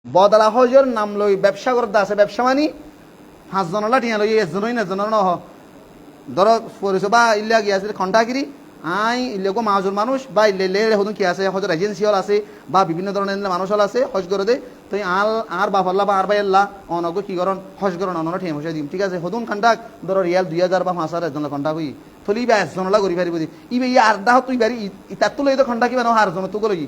বদলা হজর নাম লই ব্যবসা করতে আছে, ব্যবসা মানি 5 জনলা টিয়া লই 1 জনই না জনের নহ ধরো পরিছ বা ইল্লা গিয়াছে খন্ডাগিরি আই ইল্লেগো মাজুর মানুষ বা ইল্লে হদুন কি আছে হজর এজেন্সি হল আছে বা বিভিন্ন ধরনের মানুষ হল আছে হজ করে দে তো আর বাফাল্লা বা আর বাই আল্লাহ অনগ কি করন হজ করন অনরা টিয়া বসে দিম ঠিক আছে হদুন খন্ডাক ধরো রিয়াল 2000 বা 5000 একজন খন্ডাক হই থলি বা 1 জনলা করি পারিব দি ইবে আর দাহ তুই বারি ইতাত তুই তো খন্ডা কি বানো আর জন তুই গলই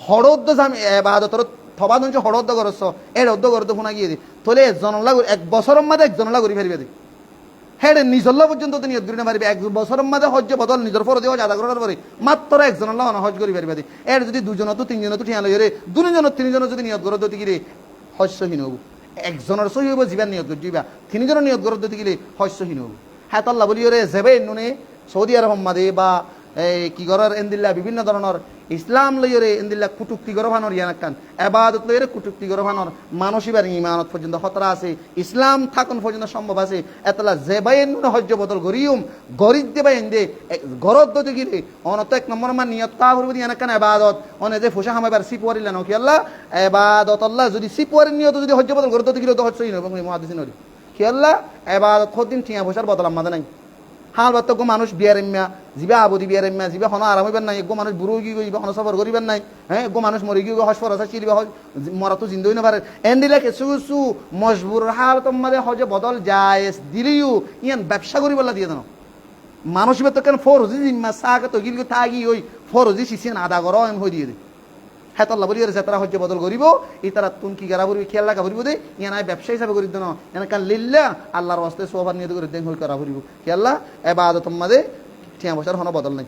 হরদ জামি এবাদতর থবা দঞ্চ হরদ করছ এর অদ্দ করতে ফোনা গিয়ে দি থলে 1 জনলা 1 বছরের মধ্যে 1 জনলা করি পারিবে দি হেডে নিজল্লা পর্যন্ত তো নিয়ত করি না পারিবে 1 বছরের মধ্যে হজ্জ বদল নিজের ফরজ হজ আদা করার পরে মাত্র 1 জনলা হজ করি পারিবে দি এর যদি 2 জন তো 3 জন তো ঠিয়া লই রে 2 জন 3 জন যদি নিয়ত করো তো কি রে হজ সহিন হবো একজনের সহি হবো জীবন নিয়ত করি যাবা 3 জনের নিয়ত করো তো কি রে হজ সহিন হবো হ্যাঁ আল্লাহ বলি রে যাবে নুনে সৌদি আরব মাদে বা কি করার এন্দিল্লা বিভিন্ন ধরনের ইসলাম লইরে এন্দিল্লা কুটুক্তি গরভানোর ইয়ান একখান এবাদত লইরে কুটুক্তি গরভানোর মানসিবার ইমানত পর্যন্ত খতরা আছে ইসলাম থাকুন পর্যন্ত সম্ভব আছে এতলা জেবাইন হজ্জ বদল গরিউম গরিব দেবাই এন্দে গরদ দতে গিরে অনত 1 নম্বর মান নিয়ত তা হইব ইয়ান একখান এবাদত অনে যে ফুসা হামাইবার সিপওয়ারিলা নকি আল্লাহ এবাদত আল্লাহ যদি সিপওয়ারির নিয়ত যদি হজ্জ বদল গরদ দতে গিরে তো হজ্জই নব মুহাদ্দিসিন নরি কি আল্লাহ এবাদত খদিন ঠিয়া বসার বদল আমাদের নাই হাল বাত গো মানুষ বিয়ারেম্যা জিবা আবদি বিয়ারেম্যা জিবা হন আরাম হইবেন নাই গো মানুষ বুড়ো গিয়ে গিয়ে হন সফর করিবেন নাই হ্যাঁ গো মানুষ মরি গিয়ে হসফর আছে চিলিবা মরা তো জিন্দই না পারে এন্ডিলে কিছু কিছু মজবুর হাল তোমাদের হজে বদল জায়েজ দিলিও ইয়ান ব্যবসা করি বলা দিয়ে দাও মানুষ তো কেন ফরজি জিম্মা সাকে তো গিল থাকি ওই ফরজি সিসিন আদা করো এম হই দিয়ে দে হ্যাঁ আল্লাহ বলি যে তারা হজ্জে বদল করিব এই তারা তুন কি গারা করিব খেয়াল রাখা করিব দে ইয়ান ব্যবসা হিসাবে করি দেন এনাকা লিল্লা আল্লাহর ওয়াস্তে সোবার নিয়ত করে দেন হই করা করিব কি আল্লাহ এবাদত মাদে ঠিয়া বসার হন বদল নাই